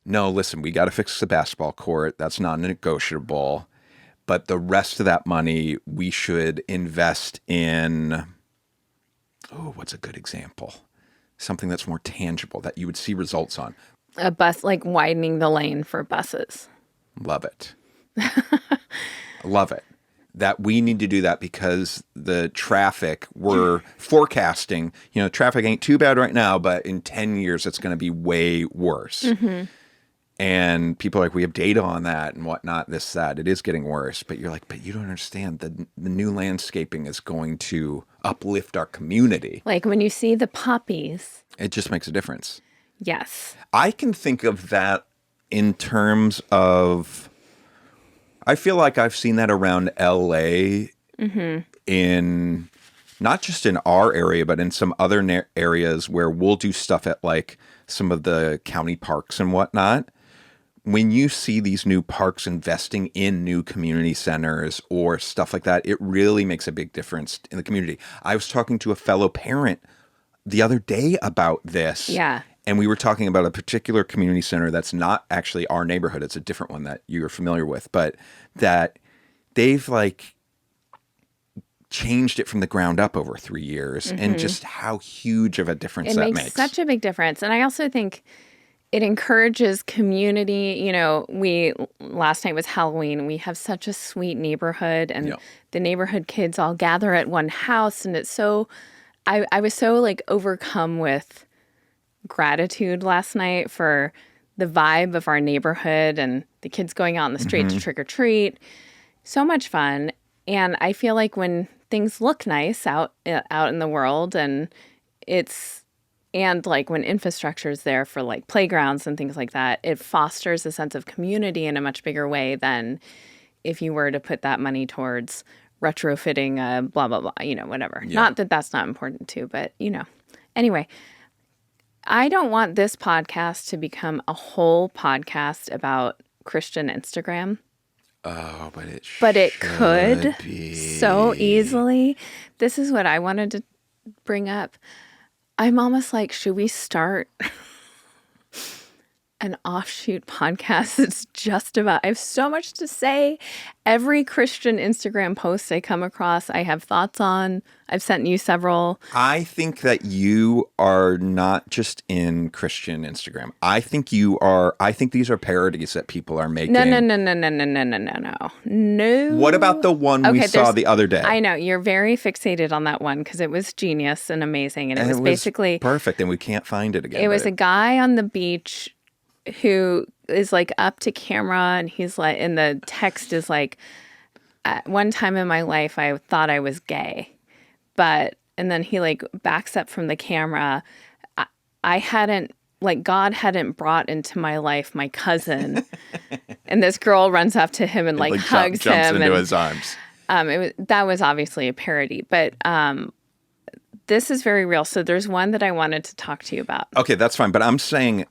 no, listen, we got to fix the basketball court. That's non-negotiable. But the rest of that money, we should invest in, what's a good example? Something that's more tangible that you would see results on. A bus, like widening the lane for buses. Love it. Love it. That we need to do that because the traffic we're forecasting, traffic ain't too bad right now, but in 10 years, it's going to be way worse. And people are like, we have data on that and whatnot, this, that. It is getting worse. But you're like, but you don't understand. The new landscaping is going to uplift our community. Like when you see the poppies. It just makes a difference. Yes. I can think of that in terms of, I feel like I've seen that around LA in, not just in our area, but in some other areas where we'll do stuff at like some of the county parks and whatnot. When you see these new parks investing in new community centers or stuff like that, it really makes a big difference in the community. I was talking to a fellow parent the other day about this. Yeah. And we were talking about a particular community center that's not actually our neighborhood. It's a different one that you're familiar with, but that they've like changed it from the ground up over 3 years and just how huge of a difference that makes. It makes such a big difference. And I also think it encourages community. Last night was Halloween. We have such a sweet neighborhood and the neighborhood kids all gather at one house. And it's so, I was so like overcome with gratitude last night for the vibe of our neighborhood and the kids going out in the street to trick or treat. So much fun. And I feel like when things look nice out in the world and like when infrastructure is there for like playgrounds and things like that, it fosters a sense of community in a much bigger way than if you were to put that money towards retrofitting blah, blah, blah, whatever. Yeah. Not that that's not important too, but, Anyway, I don't want this podcast to become a whole podcast about Christian Instagram. Oh, but it could be so easily. This is what I wanted to bring up. I'm almost like, should we start an offshoot podcast? It's just about, I have so much to say. Every Christian Instagram post I come across, I have thoughts on. I've sent you several. I think that you are not just in Christian Instagram. I think these are parodies that people are making. No. What about the one we saw the other day? I know. You're very fixated on that one because it was genius and amazing. And it was basically perfect. And we can't find it again. It was a guy on the beach who is like up to camera and he's like, and the text is like, at one time in my life, I thought I was gay. And then he like backs up from the camera. God hadn't brought into my life my cousin. And this girl runs up to him and like hugs jumps him. Into his arms. That was obviously a parody, but this is very real. So there's one that I wanted to talk to you about. Okay, that's fine. But I'm saying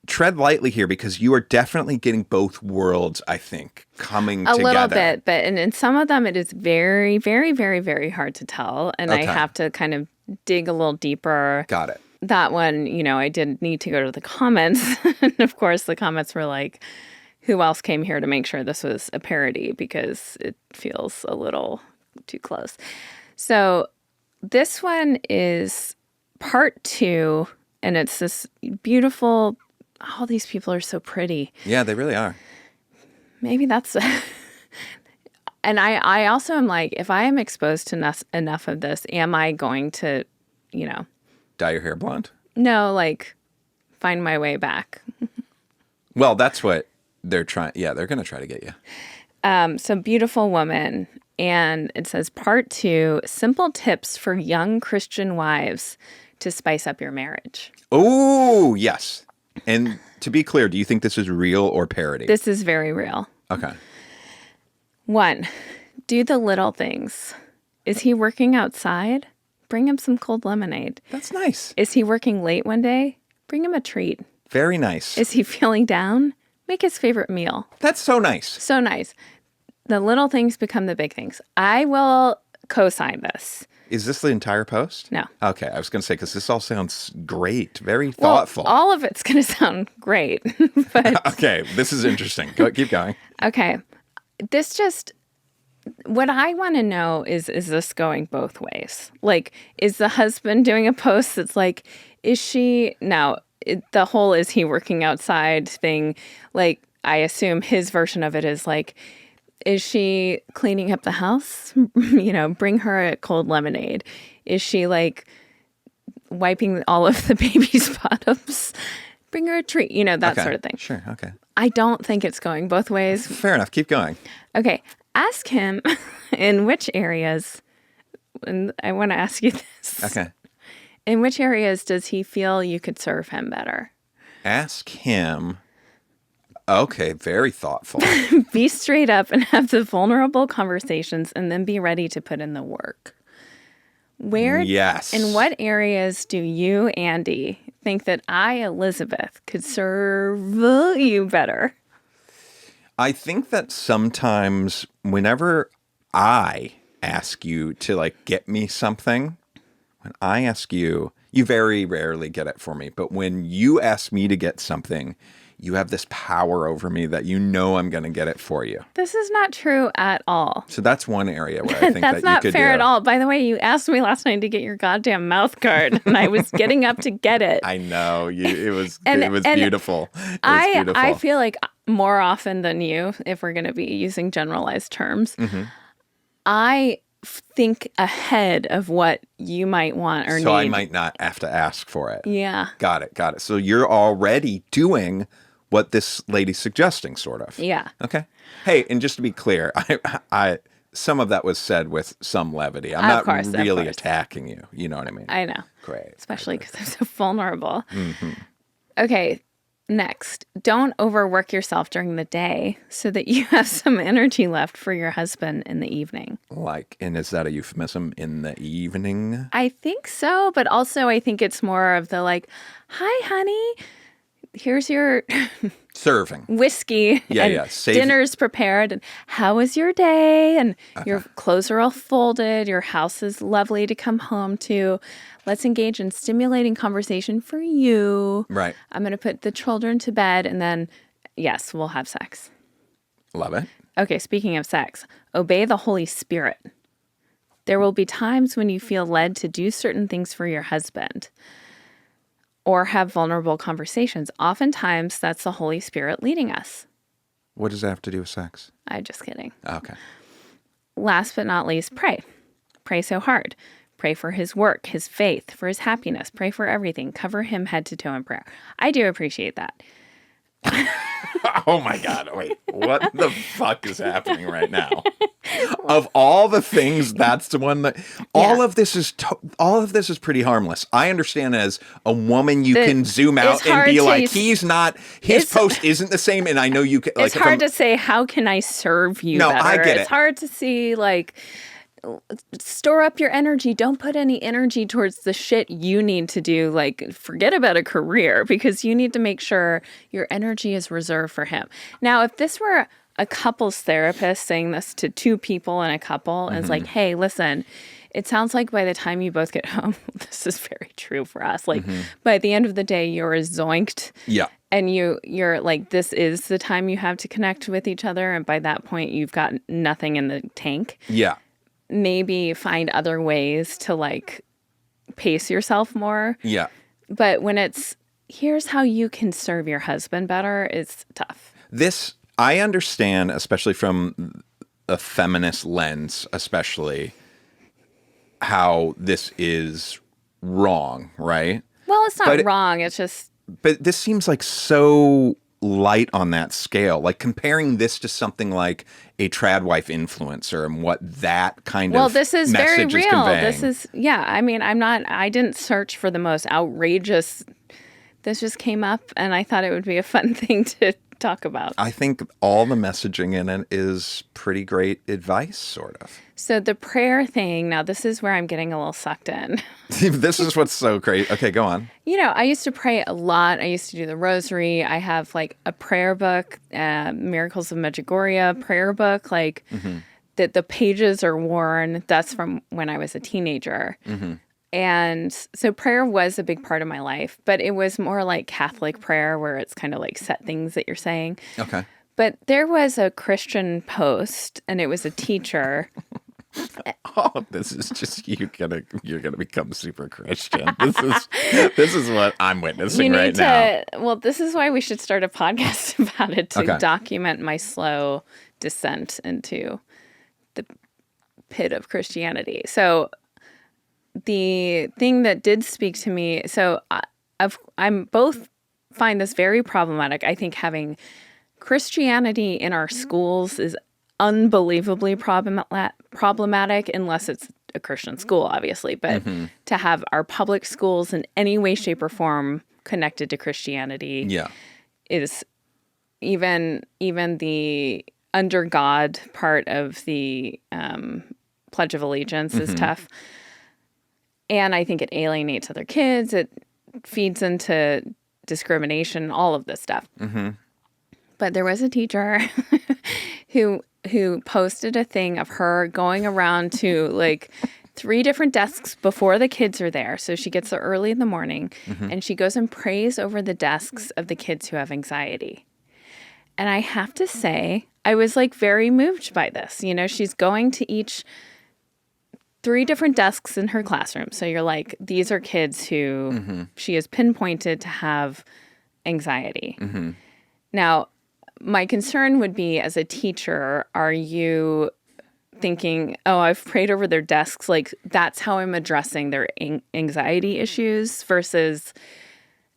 tread lightly here because you are definitely getting both worlds, I think, coming together. A little bit, but in some of them it is very, very, very, very hard to tell. And I have to kind of dig a little deeper. Got it. That one, I did need to go to the comments. And of course, the comments were like, who else came here to make sure this was a parody? Because it feels a little too close. So this one is part 2, and it's this beautiful, all these people are so pretty. Yeah, they really are. Maybe that's, and I also am like, if I am exposed to enough of this, am I going to, Dye your hair blonde? no, like find my way back? Well, that's what they're trying. Yeah, they're going to try to get you. So beautiful woman. And it says part 2, simple tips for young Christian wives to spice up your marriage. Oh, yes. And to be clear, do you think this is real or parody? This is very real. Okay. 1, do the little things. Is he working outside? Bring him some cold lemonade. That's nice. Is he working late one day? Bring him a treat. Very nice. Is he feeling down? Make his favorite meal. That's so nice. So nice. The little things become the big things. I will co-sign this. Is this the entire post? No. Okay, I was going to say, because this all sounds great, very thoughtful. Well, all of it's going to sound great. But Okay, this is interesting. Keep going. okay. What I want to know is this going both ways? Like, is the husband doing a post that's like, is he he working outside thing? Like, I assume his version of it is like, is she cleaning up the house? Bring her a cold lemonade. Is she like wiping all of the baby's bottoms? Bring her a treat, that Okay. sort of thing. Sure, okay. I don't think it's going both ways. Fair enough. Keep going. Okay. Ask him in which areas, and I want to ask you this. Okay. In which areas does he feel you could serve him better? Ask him. Okay, very thoughtful. Be straight up and have the vulnerable conversations, and then be ready to put in the work. Yes. In what areas do you, Andy, think that I, Elizabeth, could serve you better? I think that sometimes whenever I ask you to get me something, when I ask you, you very rarely get it for me. But when you ask me to get something, you have this power over me that I'm going to get it for you. This is not true at all. So that's one area where I think That's that not you could fair at all. By the way, you asked me last night to get your goddamn mouth guard, and I was getting up to get it. I know it was And- it was and beautiful. It was beautiful. I feel like more often than you, if we're going to be using generalized terms, I think ahead of what you might want or need. So I might not have to ask for it. Yeah. Got it. So you're already doing what this lady's suggesting, sort of. Yeah. Okay. Hey, and just to be clear, I some of that was said with some levity. I'm not really attacking you. You know what I mean? I know. Great. Especially because I'm so vulnerable. Okay. Next, don't overwork yourself during the day so that you have some energy left for your husband in the evening. And is that a euphemism, in the evening? I think so, but also I think it's more of the hi, honey, here's your Serving. whiskey. Yeah. Dinner's prepared. And how was your day? And your clothes are all folded. Your house is lovely to come home to. Let's engage in stimulating conversation for you. Right. I'm going to put the children to bed, and then, yes, we'll have sex. Love it. Okay, speaking of sex, obey the Holy Spirit. There will be times when you feel led to do certain things for your husband or have vulnerable conversations. Oftentimes, that's the Holy Spirit leading us. What does that have to do with sex? I'm just kidding. Okay. Last but not least, pray. Pray so hard. Pray for his work, his faith, for his happiness. Pray for everything. Cover him head to toe in prayer. I do appreciate that. Oh my God. Wait, what the fuck is happening right now? Of all the things, that's the one that all of this is pretty harmless. I understand as a woman, you can zoom out and be like, his post isn't the same. And I know you can. It's hard to say, how can I serve you better? I get it. It's hard to see, store up your energy. Don't put any energy towards the shit you need to do. Forget about a career, because you need to make sure your energy is reserved for him. Now, if this were a couples therapist saying this to two people in a couple, and it's like, hey, listen, it sounds like by the time you both get home, this is very true for us. By the end of the day, you're zoinked. Yeah. And you're like, this is the time you have to connect with each other. And by that point, you've got nothing in the tank. Yeah. maybe find other ways to like pace yourself more. Yeah. But when it's, here's how you can serve your husband better, it's tough. This, I understand, especially from a feminist lens, especially how this is wrong, right? Well, it's not wrong. It's just. But this seems like so light on that scale. Like comparing this to something like a trad wife influencer and what that kind of this is very message real. is conveying. This is, I mean, I didn't search for the most outrageous. This just came up and I thought it would be a fun thing to talk about. I think all the messaging in it is pretty great advice, sort of. So the prayer thing, now this is where I'm getting a little sucked in. This is what's so great. Okay, go on. I used to pray a lot. I used to do the rosary. I have like a prayer book, Miracles of Medjugorje prayer book, like that the pages are worn. That's from when I was a teenager. And so prayer was a big part of my life, but it was more like Catholic prayer where it's kind of like set things that you're saying. Okay. But there was a Christian post and it was a teacher. Oh, this is just you're gonna become super Christian. This is what I'm witnessing right now. Well, this is why we should start a podcast about it to document my slow descent into the pit of Christianity. So the thing that did speak to me, so I'm both find this very problematic. I think having Christianity in our schools is unbelievably problematic unless it's a Christian school, obviously. But to have our public schools in any way, shape, or form connected to Christianity is even the under God part of the Pledge of Allegiance is tough. And I think it alienates other kids. It feeds into discrimination, all of this stuff. But there was a teacher who posted a thing of her going around to like 3 different desks before the kids are there. So she gets there early in the morning and she goes and prays over the desks of the kids who have anxiety. And I have to say, I was like very moved by this. She's going to each 3 different desks in her classroom. So you're like, these are kids who she has pinpointed to have anxiety. Now, my concern would be as a teacher, are you thinking, oh, I've prayed over their desks, like that's how I'm addressing their anxiety issues versus,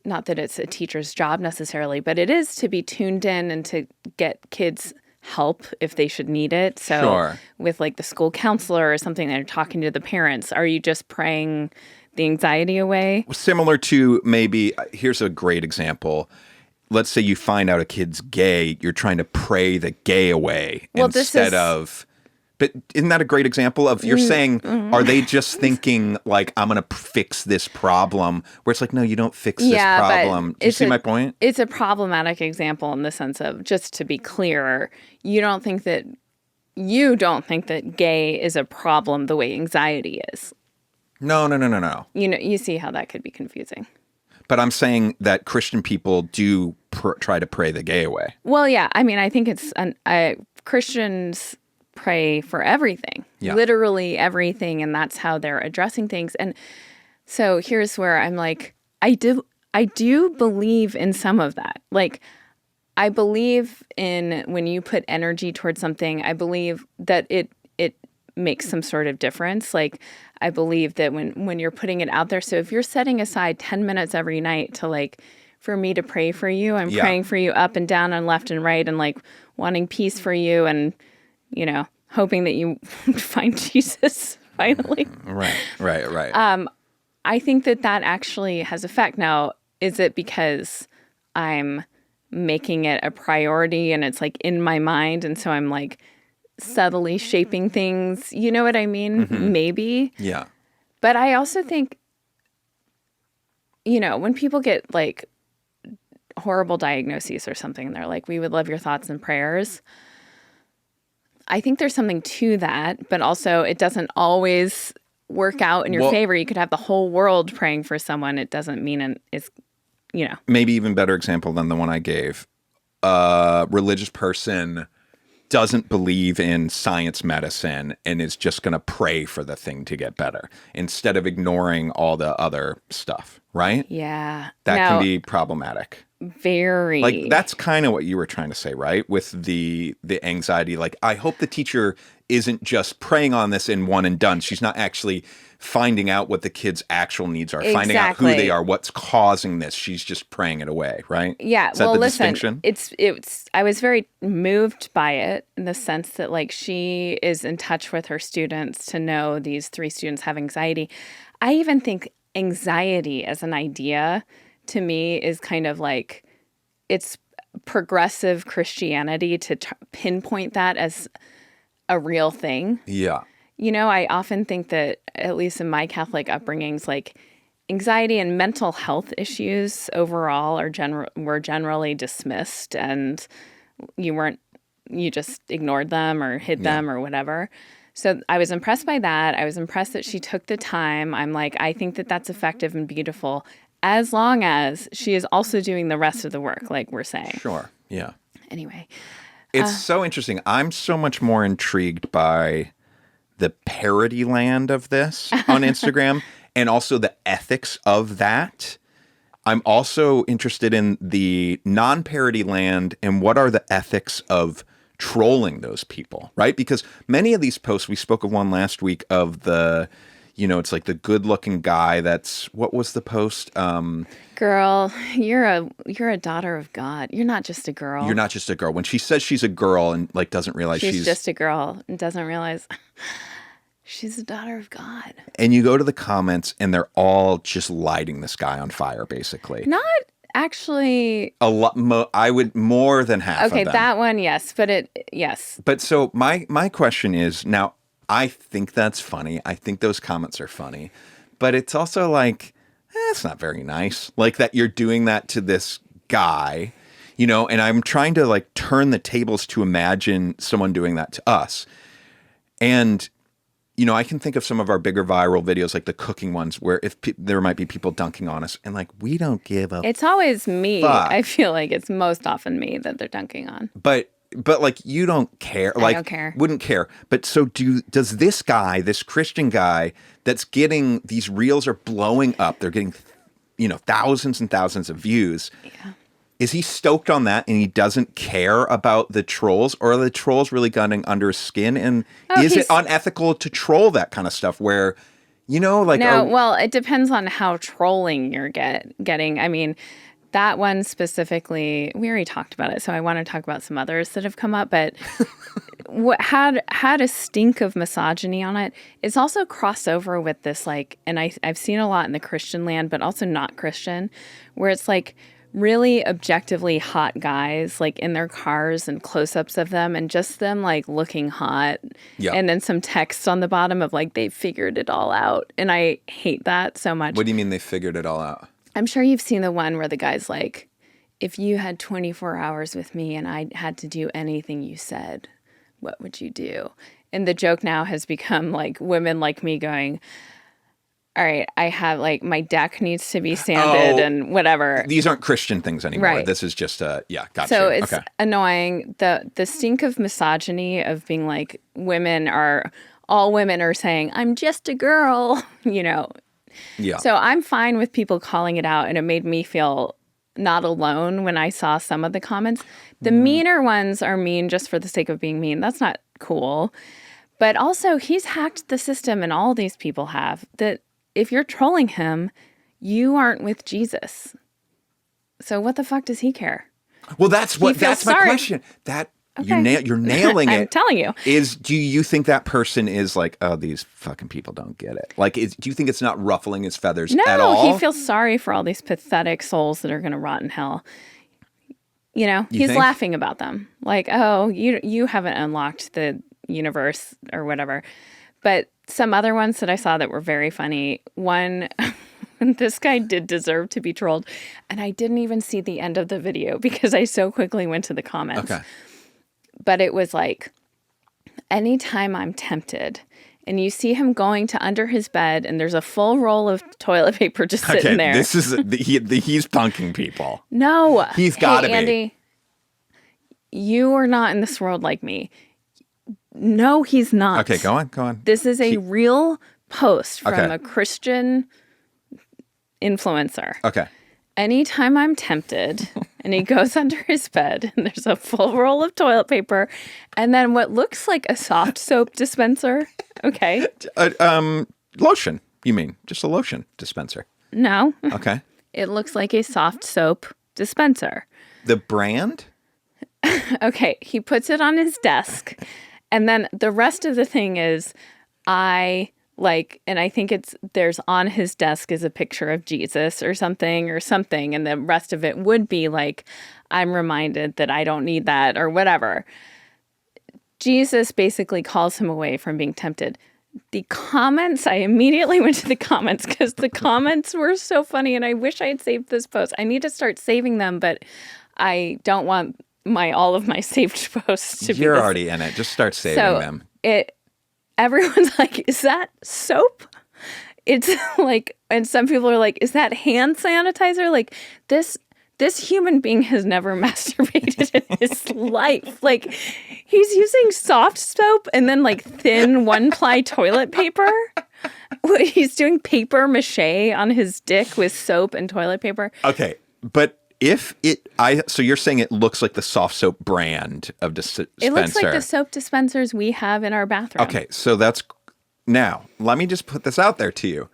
not that it's a teacher's job necessarily, but it is to be tuned in and to get kids help if they should need it. So with like the school counselor or something, they're talking to the parents, are you just praying the anxiety away? Similar to maybe, here's a great example. Let's say you find out a kid's gay, you're trying to pray the gay away instead of... But isn't that a great example of you're saying, are they just thinking like, I'm going to fix this problem? Where it's like, no, you don't fix this problem. Do you see my point? It's a problematic example in the sense of, just to be clear, you don't think that gay is a problem the way anxiety is. No. You see how that could be confusing. But I'm saying that Christian people do try to pray the gay away. Well, yeah. I mean, I think it's Christians pray for everything, literally everything, and that's how they're addressing things. And so here's where I'm like, I do believe in some of that. Like, I believe in when you put energy towards something, I believe that it makes some sort of difference. Like, I believe that when you're putting it out there, so if you're setting aside 10 minutes every night to like, for me to pray for you, I'm praying for you up and down and left and right and like wanting peace for you and, hoping that you find Jesus finally. Right. I think that actually has effect. Now, is it because I'm making it a priority and it's like in my mind and so I'm like subtly shaping things? You know what I mean? Maybe. Yeah. But I also think, when people get like horrible diagnoses or something, they're like, we would love your thoughts and prayers. I think there's something to that, but also it doesn't always work out in your favor. You could have the whole world praying for someone. It doesn't mean it's, Maybe even better example than the one I gave. A religious person doesn't believe in science medicine and is just going to pray for the thing to get better instead of ignoring all the other stuff, right? Yeah. That Now, can be problematic. very. Like, that's kind of what you were trying to say, right? With the anxiety. Like, I hope the teacher isn't just preying on this in one and done. She's not actually finding out what the kids' actual needs are, finding out who they are, what's causing this. She's just praying it away, right? Yeah. Is that Well, the listen, distinction? it's I was very moved by it in the sense that like she is in touch with her students to know these 3 students have anxiety. I even think anxiety as an idea to me is kind of like it's progressive Christianity to pinpoint that as a real thing. Yeah. You know, I often think that, at least in my Catholic upbringings, like anxiety and mental health issues overall were generally dismissed, and you just ignored them or hid them or whatever. So I was impressed by that. I was impressed that she took the time. I'm like, I think that that's effective and beautiful, as long as she is also doing the rest of the work, like we're saying. Sure. Yeah. Anyway. It's so interesting. I'm so much more intrigued by the parody land of this on Instagram and also the ethics of that. I'm also interested in the non-parody land and what are the ethics of trolling those people, right? Because many of these posts, we spoke of one last week of the, it's like the good-looking guy that's, what was the post? Girl, you're a daughter of God. You're not just a girl. You're not just a girl. When she says she's a girl and like doesn't realize she's just a girl and doesn't realize she's a daughter of God. And you go to the comments and they're all just lighting this guy on fire, basically. Not actually. A lot. I would more than half. Okay, of them. that one, yes, yes. But so my question is now. I think that's funny. I think those comments are funny, but it's also like it's not very nice. Like that you're doing that to this guy, And I'm trying to like turn the tables to imagine someone doing that to us, and. I can think of some of our bigger viral videos, like the cooking ones, where there might be people dunking on us, and like we don't give a. It's always me. Fuck. I feel like it's most often me that they're dunking on. But like you don't care. Like, I don't care. Wouldn't care. But so does this guy, this Christian guy, that's getting these reels are blowing up. They're getting, thousands and thousands of views. Yeah. Is he stoked on that and he doesn't care about the trolls, or are the trolls really getting under his skin? And is it unethical to troll that kind of stuff where, like... No, well, it depends on how trolling you're getting. I mean, that one specifically, we already talked about it, so I want to talk about some others that have come up, but what had a stink of misogyny on it. It's also crossover with this, like, and I've seen a lot in the Christian land, but also not Christian, where it's like, really objectively hot guys like in their cars and close-ups of them and just them like looking hot. Yeah. And then some text on the bottom of like they figured it all out. And I hate that so much. What do you mean they figured it all out? I'm sure you've seen the one where the guy's like, if you had 24 hours with me and I had to do anything you said, what would you do? And the joke now has become like women like me going, all right, I have like my deck needs to be sanded and whatever. These aren't Christian things anymore. Right. This is just gotcha. So it's okay. Annoying. The stink of misogyny of being like all women are saying, I'm just a girl, Yeah. So I'm fine with people calling it out, and it made me feel not alone when I saw some of the comments. The meaner ones are mean just for the sake of being mean. That's not cool. But also he's hacked the system, and all these people have, that if you're trolling him, you aren't with Jesus. So what the fuck does he care? Well, that's my question. You're nailing it. I'm telling you. Do you think that person is like, oh, these fucking people don't get it? Like, do you think it's not ruffling his feathers at all? No, he feels sorry for all these pathetic souls that are going to rot in hell. He's laughing about them. Like, oh, you haven't unlocked the universe or whatever. But some other ones that I saw that were very funny. One, this guy did deserve to be trolled. And I didn't even see the end of the video because I so quickly went to the comments. Okay. But it was like, anytime I'm tempted and you see him going to under his bed and there's a full roll of toilet paper just sitting there. This is, he's punking people. No. He's got to be. Andy, you are not in this world like me. No, he's not. Okay, go on. This is a real post from Okay. a Christian influencer. Okay. Anytime I'm tempted, and he goes under his bed, and there's a full roll of toilet paper, and then what looks like a soft soap dispenser. Okay. Lotion, you mean? Just a lotion dispenser. No. Okay. It looks like a soft soap dispenser. The brand? Okay. He puts it on his desk, and then the rest of the thing is and I think there's on his desk is a picture of Jesus or something, and the rest of it would be like, I'm reminded that I don't need that or whatever. Jesus basically calls him away from being tempted. The comments, I immediately went to the comments because the comments were so funny, and I wish I had saved this post. I need to start saving them, but I don't want all of my saved posts to be You're already in it. Just start saving them. Everyone's like, is that soap? It's like, and some people are like, is that hand sanitizer? Like this human being has never masturbated in his life. Like he's using soft soap and then like thin 1-ply toilet paper. He's doing paper mache on his dick with soap and toilet paper. Okay, but so you're saying it looks like the soft soap brand of dispenser. It looks like the soap dispensers we have in our bathroom. Okay, so now, let me just put this out there to you.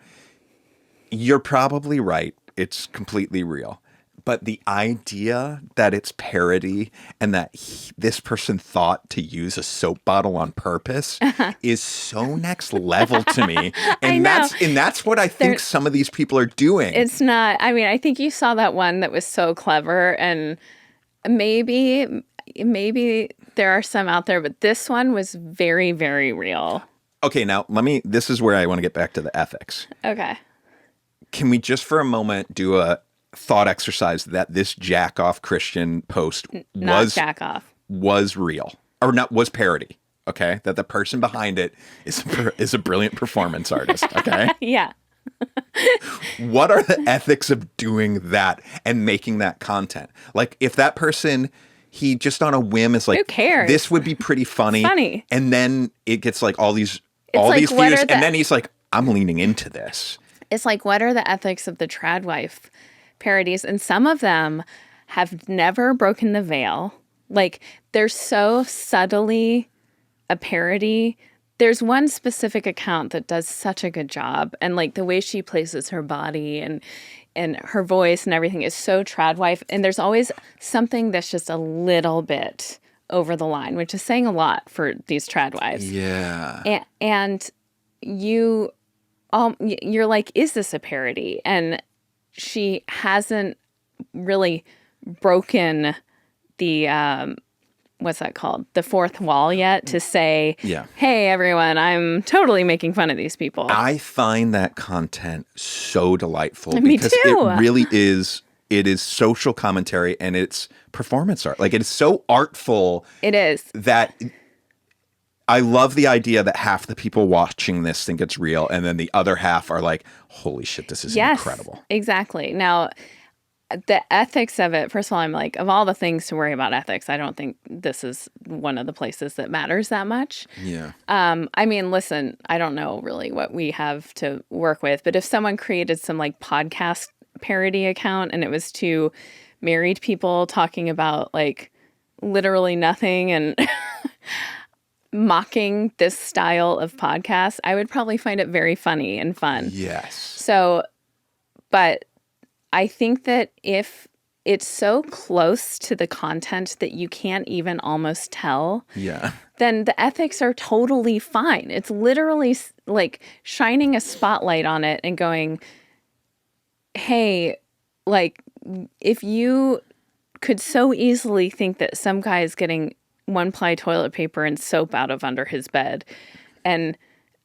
You're probably right. It's completely real. But the idea that it's parody and that this person thought to use a soap bottle on purpose is so next level to me. And that's what I think some of these people are doing. It's not. I mean, I think you saw that one that was so clever, and maybe there are some out there, but this one was very, very real. Okay, now this is where I want to get back to the ethics. Okay. Can we just for a moment do a thought exercise that this jack-off Christian post was real or not, was parody? Okay, that the person behind it is a brilliant performance artist. Okay. Yeah. What are the ethics of doing that and making that content? Like if that person, he just on a whim is like, who cares? This would be pretty funny. And then it gets like all these views. And then he's like, I'm leaning into this. It's like, what are the ethics of the trad wife parodies? And some of them have never broken the veil. Like they're so subtly a parody. There's one specific account that does such a good job. And like the way she places her body and her voice and everything is so trad wife. And there's always something that's just a little bit over the line, which is saying a lot for these trad wives. Yeah. And you're like, is this a parody? And she hasn't really broken the what's that called? The fourth wall yet to say, hey, everyone, I'm totally making fun of these people. I find that content so delightful Me because too. it really is. It is social commentary and it's performance art. Like it is so artful. It is. That I love the idea that half the people watching this think it's real and then the other half are like, holy shit, this is incredible. Exactly. Now, the ethics of it, first of all, I'm like, of all the things to worry about ethics, I don't think this is one of the places that matters that much. Yeah. I mean, listen, I don't know really what we have to work with, but if someone created some like podcast parody account and it was two married people talking about like literally nothing and mocking this style of podcast, I would probably find it very funny and fun. Yes. So, but I think that if it's so close to the content that you can't even almost tell, then the ethics are totally fine. It's literally like shining a spotlight on it and going, hey, like if you could so easily think that some guy is getting 1-ply toilet paper and soap out of under his bed and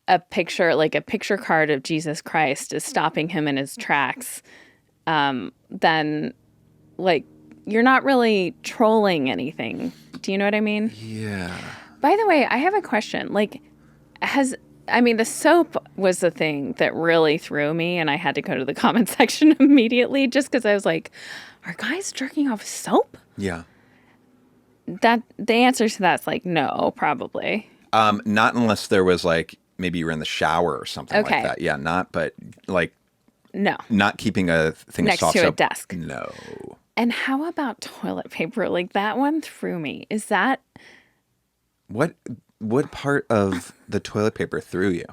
a picture card of Jesus Christ is stopping him in his tracks, then like you're not really trolling anything. Do you know what I mean? Yeah. By the way, I have a question. Like, the soap was the thing that really threw me, and I had to go to the comment section immediately just because I was like, are guys jerking off soap? Yeah. That the answer to that's like no, probably. Not unless there was like maybe you were in the shower or something Okay. like that. Yeah, but like No. not keeping a thing Next of soft to a soap. desk. No. And how about toilet paper? Like that one threw me. Is that What part of the toilet paper threw you?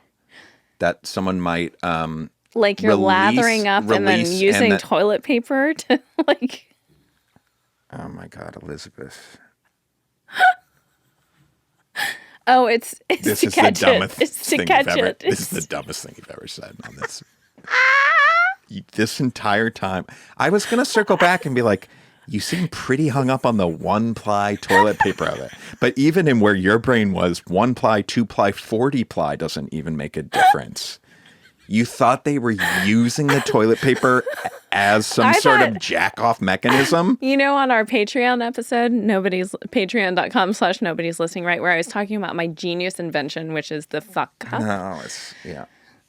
That someone might like you're lathering up and then release using toilet paper to like. Oh my God, Elizabeth. Oh, it's This to is the catch dumbest it. It's to thing catch you've ever. it. This is the dumbest thing you've ever said on this. This entire time, I was gonna circle back and be like, "You seem pretty hung up on the 1-ply toilet paper of it." But even in where your brain was, 1-ply, 2-ply, 40-ply doesn't even make a difference. You thought they were using the toilet paper as some sort of jack-off mechanism? You know, on our Patreon episode, patreon.com/nobody's listening, right, where I was talking about my genius invention, which is the fuck cup. No, it's, yeah.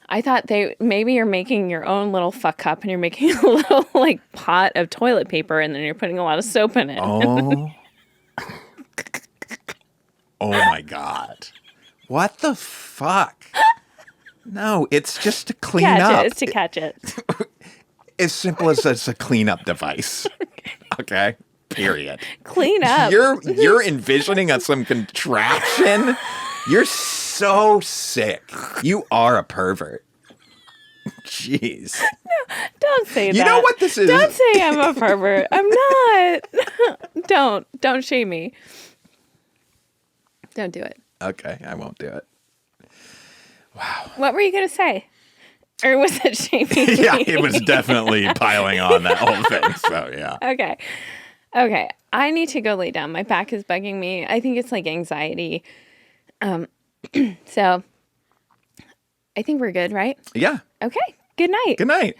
I thought maybe you're making your own little fuck cup and you're making a little like pot of toilet paper and then you're putting a lot of soap in it. Oh. Oh my God. What the fuck? No, it's just to clean up. It's to catch it. As simple as it's a cleanup device. Okay? Period. Clean up. You're envisioning some contraption. You're so sick. You are a pervert. Jeez. No, don't say that. You know what this is? Don't say I'm a pervert. I'm not. Don't shame me. Don't do it. Okay, I won't do it. Wow. What were you going to say? Or was it shaming me? Yeah, it was definitely piling on that whole thing. So, yeah. Okay. I need to go lay down. My back is bugging me. I think it's like anxiety. So I think we're good, right? Yeah. Okay. Good night. Good night.